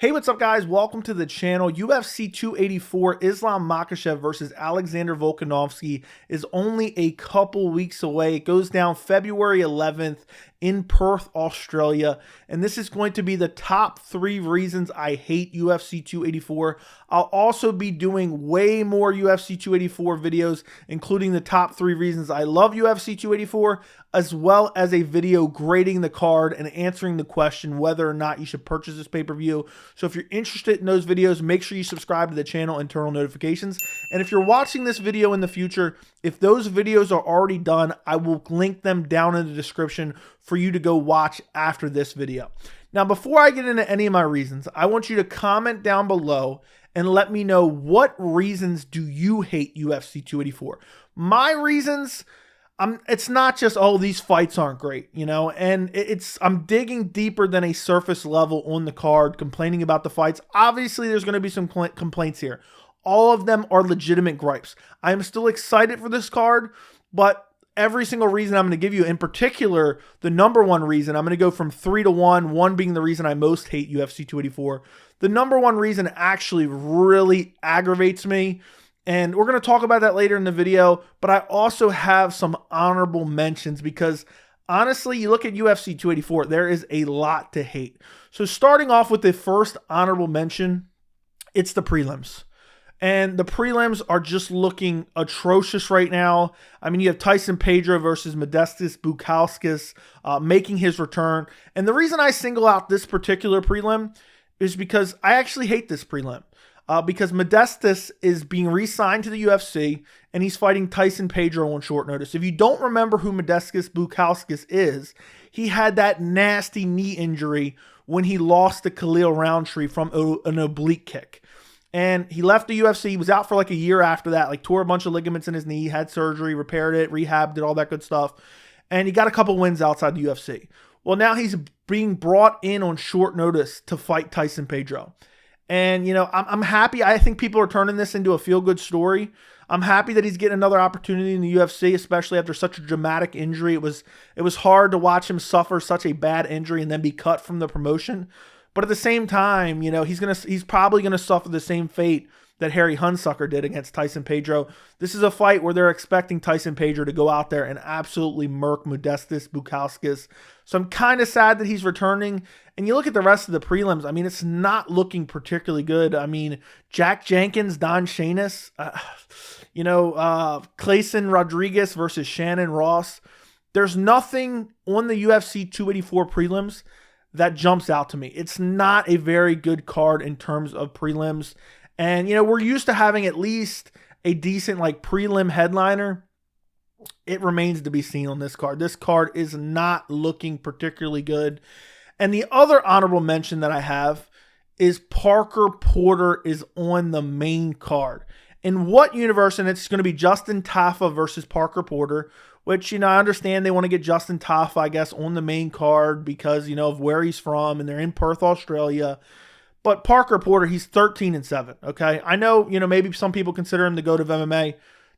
Hey, what's up, guys? Welcome to the channel. UFC 284 Islam Makhachev versus Alexander Volkanovski is only a couple weeks away. It goes down February 11th in Perth, Australia. And this is going to be the top 3 reasons I hate UFC 284. I'll also be doing way more UFC 284 videos, including the top 3 reasons I love UFC 284, as well as a video grading the card and answering the question whether or not you should purchase this pay-per-view. So if you're interested in those videos, make sure you subscribe to the channel and turn on notifications. And if you're watching this video in the future, if those videos are already done, I will link them down in the description for you to go watch after this video. Now, before I get into any of my reasons, I want you to comment down below and let me know, what reasons do you hate UFC 284? My reasons, it's not just, oh, these fights aren't great, you know, and I'm digging deeper than a surface level on the card, complaining about the fights. Obviously, there's going to be some complaints here. All of them are legitimate gripes. I am still excited for this card, but every single reason I'm going to give you, in particular, the number one reason, I'm going to go from 3 to 1, 1 being the reason I most hate UFC 284. The number one reason actually really aggravates me, and we're going to talk about that later in the video, but I also have some honorable mentions because, honestly, you look at UFC 284, there is a lot to hate. So starting off with the first honorable mention, it's the prelims. And the prelims are just looking atrocious right now. I mean, you have Tyson Pedro versus Modestas Bukauskas making his return. And the reason I single out this particular prelim is because I actually hate this prelim. Because Modestas is being re-signed to the UFC, and he's fighting Tyson Pedro on short notice. If you don't remember who Modestas Bukauskas is, he had that nasty knee injury when he lost to Khalil Roundtree from an oblique kick. And he left the UFC. He was out for like a year after that, like tore a bunch of ligaments in his knee, had surgery, repaired it, rehabbed it, all that good stuff. And he got a couple wins outside the UFC. Well, now he's being brought in on short notice to fight Tyson Pedro. And, you know, I'm happy. I think people are turning this into a feel-good story. I'm happy that he's getting another opportunity in the UFC, especially after such a dramatic injury. It was hard to watch him suffer such a bad injury and then be cut from the promotion. But at the same time, you know, he's probably gonna suffer the same fate that Harry Hunsucker did against Tyson Pedro. This is a fight where they're expecting Tyson Pedro to go out there and absolutely murk Modestas Bukauskas. So I'm kind of sad that he's returning. And you look at the rest of the prelims, I mean, it's not looking particularly good. I mean, Jack Jenkins, Don Shainis, Clayson Rodriguez versus Shannon Ross. There's nothing on the UFC 284 prelims that jumps out to me. It's not a very good card in terms of prelims. And, you know, we're used to having at least a decent, like, prelim headliner. It remains to be seen on this card. This card is not looking particularly good. And the other honorable mention that I have is Parker Porter is on the main card. In what universe? And it's going to be Justin Tafa versus Parker Porter, which, you know, I understand they want to get Justin Tafa, I guess, on the main card because, you know, of where he's from, and they're in Perth, Australia. But Parker Porter, he's 13-7, okay? I know, you know, maybe some people consider him the GOAT of MMA.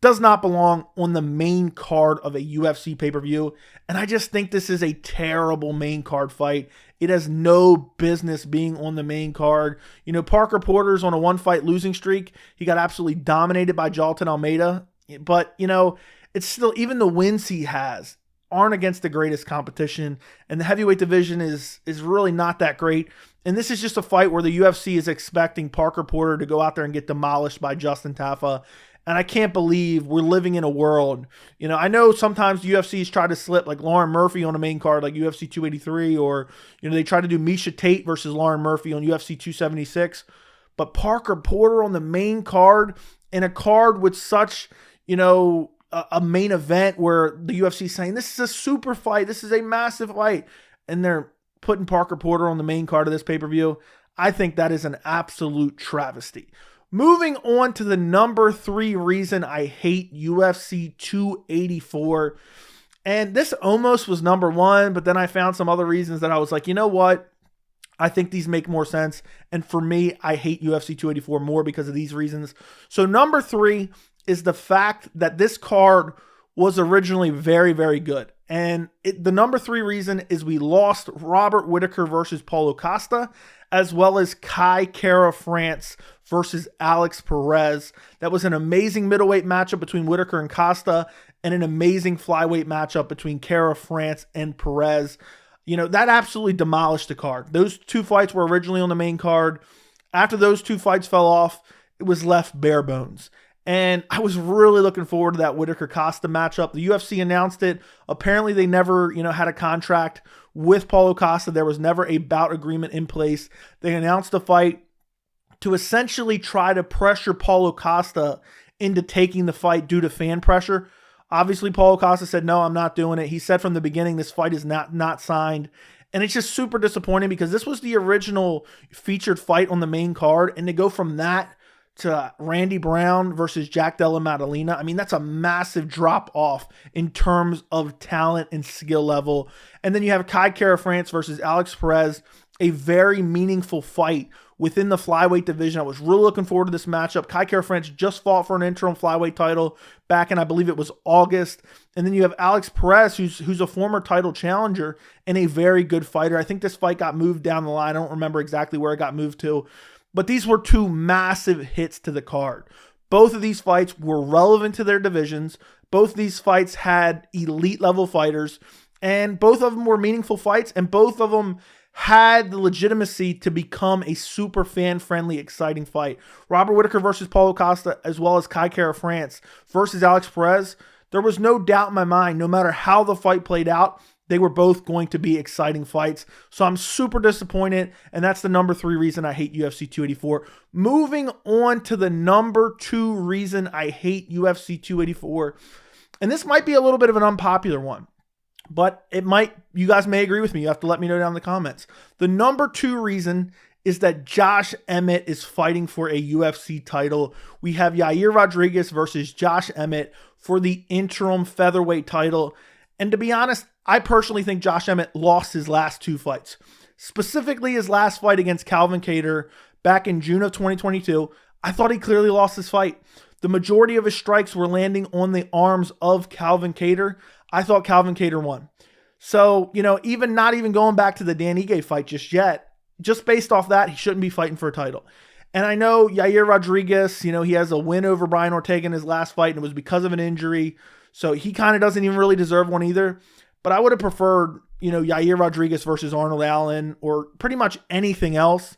Does not belong on the main card of a UFC pay-per-view. And I just think this is a terrible main card fight. It has no business being on the main card. You know, Parker Porter's on a 1-fight losing streak. He got absolutely dominated by Jailton Almeida. But, you know, it's still, even the wins he has aren't against the greatest competition. And the heavyweight division is really not that great. And this is just a fight where the UFC is expecting Parker Porter to go out there and get demolished by Justin Tafa. And I can't believe we're living in a world, you know, I know sometimes UFC's try to slip like Lauren Murphy on a main card like UFC 283, or, you know, they try to do Miesha Tate versus Lauren Murphy on UFC 276. But Parker Porter on the main card, in a card with such, you know, a main event where the UFC is saying this is a super fight, this is a massive fight, and they're putting Parker Porter on the main card of this pay-per-view. I think that is an absolute travesty. Moving on to the number 3 reason I hate UFC 284. And this almost was number 1, but then I found some other reasons that I was like, you know what? I think these make more sense. And for me, I hate UFC 284 more because of these reasons. So number 3 is the fact that this card was originally very, very good. And the number 3 reason is we lost Robert Whittaker versus Paulo Costa, as well as Kai Kara France versus Alex Perez. That was an amazing middleweight matchup between Whittaker and Costa, and an amazing flyweight matchup between Kara France and Perez. You know, that absolutely demolished the card. Those 2 fights were originally on the main card. After those 2 fights fell off, it was left bare bones. And I was really looking forward to that Whittaker-Costa matchup. The UFC announced it. Apparently, they never, had a contract with Paulo Costa. There was never a bout agreement in place. They announced the fight to essentially try to pressure Paulo Costa into taking the fight due to fan pressure. Obviously, Paulo Costa said, no, I'm not doing it. He said from the beginning, this fight is not signed. And it's just super disappointing because this was the original featured fight on the main card. And to go from that to Randy Brown versus Jack Della Maddalena, I mean, that's a massive drop off in terms of talent and skill level. And then you have Kai Kara France versus Alex Perez, a very meaningful fight within the flyweight division. I was really looking forward to this matchup. Kai Kara France just fought for an interim flyweight title back in, I believe it was August. And then you have Alex Perez, who's a former title challenger and a very good fighter. I think this fight got moved down the line. I don't remember exactly where it got moved to. But these were 2 massive hits to the card. Both of these fights were relevant to their divisions. Both of these fights had elite level fighters. And both of them were meaningful fights. And both of them had the legitimacy to become a super fan-friendly, exciting fight. Robert Whittaker versus Paulo Costa, as well as Kai Kara France versus Alex Perez. There was no doubt in my mind, no matter how the fight played out, they were both going to be exciting fights. So I'm super disappointed, and that's the number 3 reason I hate UFC 284. Moving on to the number 2 reason I hate UFC 284. And this might be a little bit of an unpopular one, but you guys may agree with me. You have to let me know down in the comments. The number 2 reason is that Josh Emmett is fighting for a UFC title. We have Yair Rodriguez versus Josh Emmett for the interim featherweight title. And to be honest, I personally think Josh Emmett lost his last 2 fights. Specifically, his last fight against Calvin Kattar back in June of 2022. I thought he clearly lost his fight. The majority of his strikes were landing on the arms of Calvin Kattar. I thought Calvin Kattar won. So, even not even going back to the Dan Ige fight just yet, just based off that, he shouldn't be fighting for a title. And I know Yair Rodriguez, he has a win over Brian Ortega in his last fight, and it was because of an injury. So he kind of doesn't even really deserve one either. But I would have preferred, Yair Rodriguez versus Arnold Allen or pretty much anything else.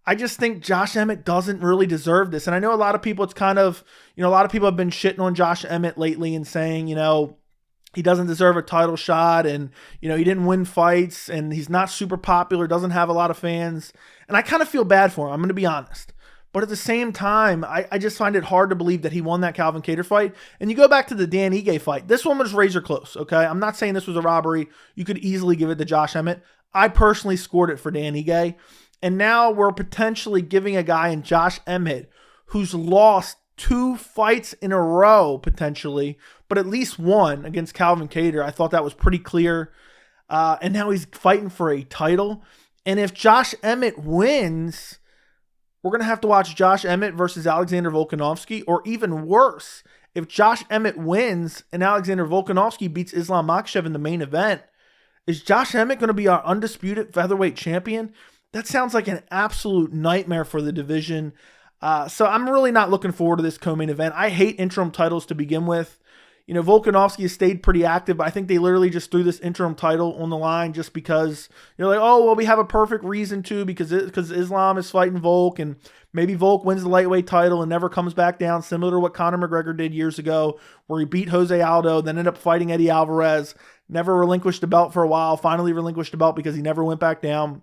I just think Josh Emmett doesn't really deserve this. And I know a lot of people, it's kind of, a lot of people have been shitting on Josh Emmett lately and saying, he doesn't deserve a title shot and, he didn't win fights and he's not super popular, doesn't have a lot of fans. And I kind of feel bad for him, I'm going to be honest. But at the same time, I just find it hard to believe that he won that Calvin Kattar fight. And you go back to the Dan Ige fight. This one was razor close, okay? I'm not saying this was a robbery. You could easily give it to Josh Emmett. I personally scored it for Dan Ige. And now we're potentially giving a guy in Josh Emmett who's lost 2 fights in a row, potentially, but at least one against Calvin Kattar. I thought that was pretty clear. And now he's fighting for a title. And if Josh Emmett wins, we're going to have to watch Josh Emmett versus Alexander Volkanovski, or even worse, if Josh Emmett wins and Alexander Volkanovski beats Islam Makhachev in the main event, is Josh Emmett going to be our undisputed featherweight champion? That sounds like an absolute nightmare for the division. So I'm really not looking forward to this co-main event. I hate interim titles to begin with. Volkanovski has stayed pretty active, but I think they literally just threw this interim title on the line just because you're like, oh, well, we have a perfect reason to because Islam is fighting Volk, and maybe Volk wins the lightweight title and never comes back down, similar to what Conor McGregor did years ago, where he beat Jose Aldo, then ended up fighting Eddie Alvarez, never relinquished the belt for a while, finally relinquished the belt because he never went back down.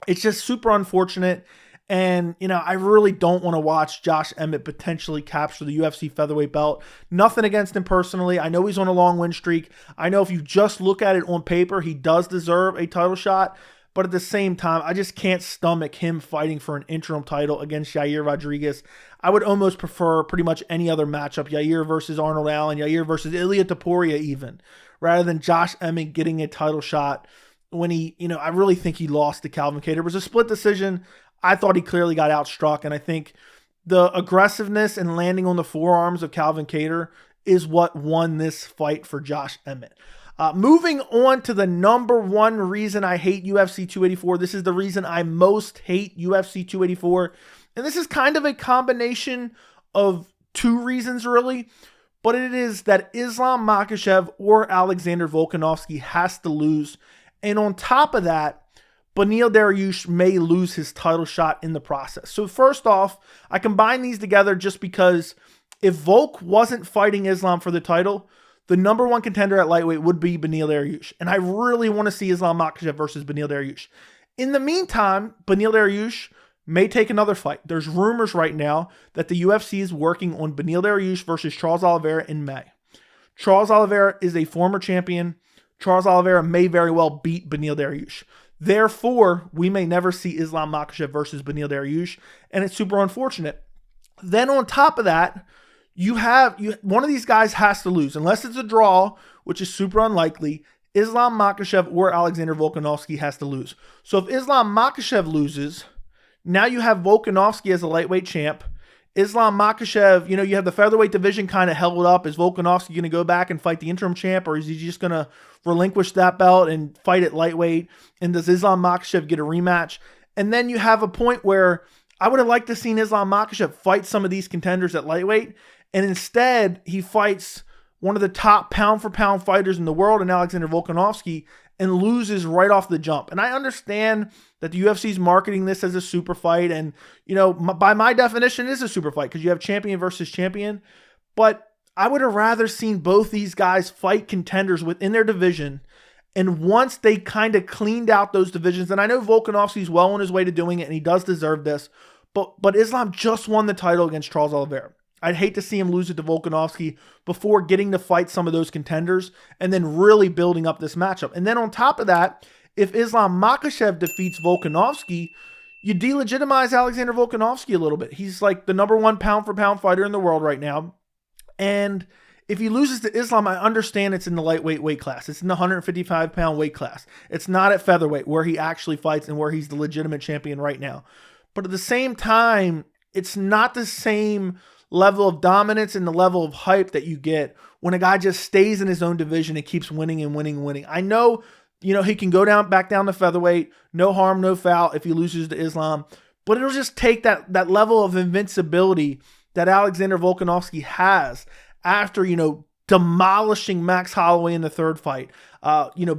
It's just super unfortunate. And, I really don't want to watch Josh Emmett potentially capture the UFC featherweight belt. Nothing against him personally. I know he's on a long win streak. I know if you just look at it on paper, he does deserve a title shot. But at the same time, I just can't stomach him fighting for an interim title against Yair Rodriguez. I would almost prefer pretty much any other matchup, Yair versus Arnold Allen, Yair versus Ilia Topuria even, rather than Josh Emmett getting a title shot when he, I really think he lost to Calvin Kattar. It was a split decision. I thought he clearly got outstruck, and I think the aggressiveness and landing on the forearms of Calvin Kattar is what won this fight for Josh Emmett. Moving on to the number one reason I hate UFC 284. This is the reason I most hate UFC 284. And this is kind of a combination of two reasons, really. But it is that Islam Makhachev or Alexander Volkanovski has to lose. And on top of that, Beneil Dariush may lose his title shot in the process. So first off, I combine these together just because if Volk wasn't fighting Islam for the title, the number one contender at lightweight would be Beneil Dariush. And I really want to see Islam Makhachev versus Beneil Dariush. In the meantime, Beneil Dariush may take another fight. There's rumors right now that the UFC is working on Beneil Dariush versus Charles Oliveira in May. Charles Oliveira is a former champion. Charles Oliveira may very well beat Beneil Dariush. Therefore, we may never see Islam Makhachev versus Beneil Dariush, and it's super unfortunate. Then on top of that, one of these guys has to lose, unless it's a draw, which is super unlikely. Islam Makhachev or Alexander Volkanovski has to lose. So if Islam Makhachev loses, now you have Volkanovski as a lightweight champ. Islam Makhachev, you have the featherweight division kind of held up. Is Volkanovski going to go back and fight the interim champ, or is he just going to relinquish that belt and fight at lightweight? And does Islam Makhachev get a rematch? And then you have a point where I would have liked to seen Islam Makhachev fight some of these contenders at lightweight, and instead he fights one of the top pound-for-pound fighters in the world in Alexander Volkanovski and loses right off the jump. And I understand that the UFC is marketing this as a super fight, and by my definition, it is a super fight because you have champion versus champion. But I would have rather seen both these guys fight contenders within their division, and once they kind of cleaned out those divisions, and I know Volkanovski's well on his way to doing it, and he does deserve this, but Islam just won the title against Charles Oliveira. I'd hate to see him lose it to Volkanovski before getting to fight some of those contenders and then really building up this matchup. And then on top of that, if Islam Makhachev defeats Volkanovski, you delegitimize Alexander Volkanovski a little bit. He's like the number one pound-for-pound fighter in the world right now. And if he loses to Islam, I understand it's in the lightweight weight class. It's in the 155-pound weight class. It's not at featherweight where he actually fights and where he's the legitimate champion right now. But at the same time, it's not the same level of dominance and the level of hype that you get when a guy just stays in his own division and keeps winning and winning and winning. I know, he can go back down to featherweight, no harm, no foul if he loses to Islam, but it'll just take that level of invincibility that Alexander Volkanovski has after, demolishing Max Holloway in the third fight,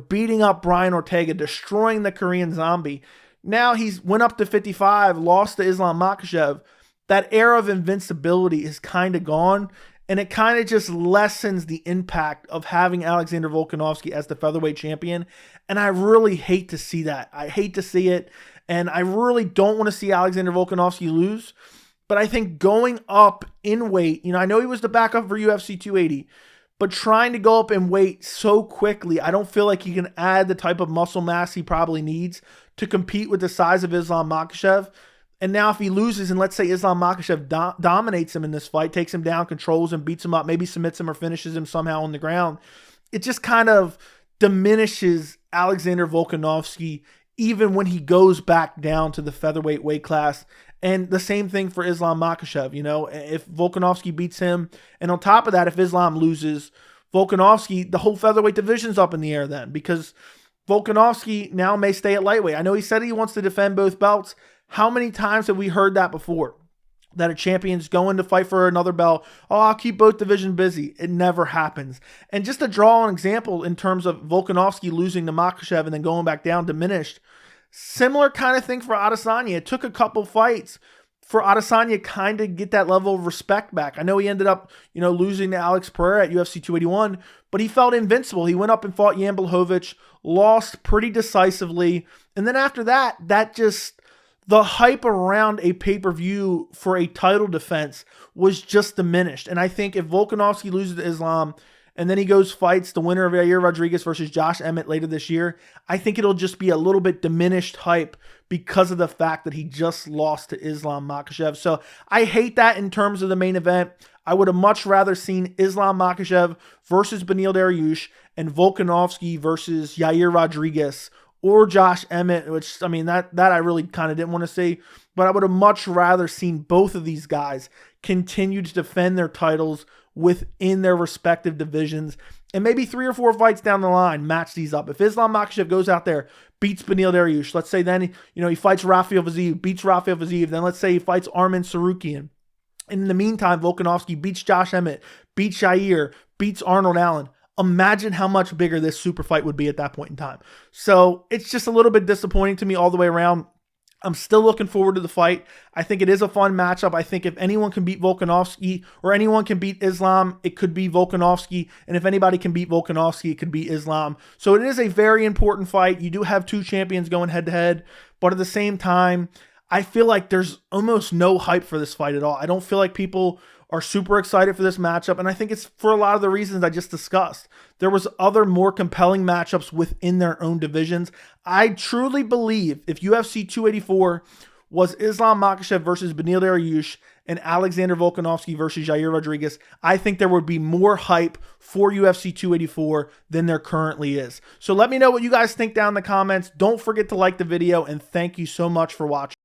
beating up Brian Ortega, destroying the Korean Zombie. Now he's went up to 55, lost to Islam Makhachev. That era of invincibility is kind of gone, and it kind of just lessens the impact of having Alexander Volkanovski as the featherweight champion, and I really hate to see that. I hate to see it, and I really don't want to see Alexander Volkanovski lose, but I think going up in weight, I know he was the backup for UFC 280, but trying to go up in weight so quickly, I don't feel like he can add the type of muscle mass he probably needs to compete with the size of Islam Makhachev. And now if he loses, and let's say Islam Makhachev dominates him in this fight, takes him down, controls him, beats him up, maybe submits him or finishes him somehow on the ground, it just kind of diminishes Alexander Volkanovski even when he goes back down to the featherweight weight class. And the same thing for Islam Makhachev. If Volkanovski beats him, and on top of that, if Islam loses, Volkanovski, the whole featherweight division's up in the air then, because Volkanovski now may stay at lightweight. I know he said he wants to defend both belts. How many times have we heard that before? That a champion's going to fight for another belt. Oh, I'll keep both divisions busy. It never happens. And just to draw an example in terms of Volkanovski losing to Makhachev and then going back down diminished, similar kind of thing for Adesanya. It took a couple fights for Adesanya kind of get that level of respect back. I know he ended up, losing to Alex Pereira at UFC 281, but he felt invincible. He went up and fought Jan Blachowicz, lost pretty decisively. And then after that, the hype around a pay-per-view for a title defense was just diminished. And I think if Volkanovski loses to Islam and then he fights the winner of Yair Rodriguez versus Josh Emmett later this year, I think it'll just be a little bit diminished hype because of the fact that he just lost to Islam Makhachev. So I hate that in terms of the main event. I would have much rather seen Islam Makhachev versus Beneil Dariush and Volkanovski versus Yair Rodriguez or Josh Emmett, which, that I really kind of didn't want to see. But I would have much rather seen both of these guys continue to defend their titles within their respective divisions. And maybe 3 or 4 fights down the line, match these up. If Islam Makhachev goes out there, beats Beneil Dariush, let's say then he fights Rafael Fiziev, beats Rafael Fiziev, then let's say he fights Arman Sarukian. In the meantime, Volkanovski beats Josh Emmett, beats Jair, beats Arnold Allen. Imagine how much bigger this super fight would be at that point in time. So it's just a little bit disappointing to me all the way around. I'm still looking forward to the fight. I think it is a fun matchup. I think if anyone can beat Volkanovski or anyone can beat Islam, it could be Volkanovski. And if anybody can beat Volkanovski, it could be Islam. So it is a very important fight. You do have 2 champions going head-to-head. But at the same time, I feel like there's almost no hype for this fight at all. I don't feel like people are super excited for this matchup, and I think it's for a lot of the reasons I just discussed. There was other more compelling matchups within their own divisions. I truly believe if UFC 284 was Islam Makhachev versus Beneil Dariush and Alexander Volkanovski versus Jair Rodriguez, I think there would be more hype for UFC 284 than there currently is. So let me know what you guys think down in the comments. Don't forget to like the video, and thank you so much for watching.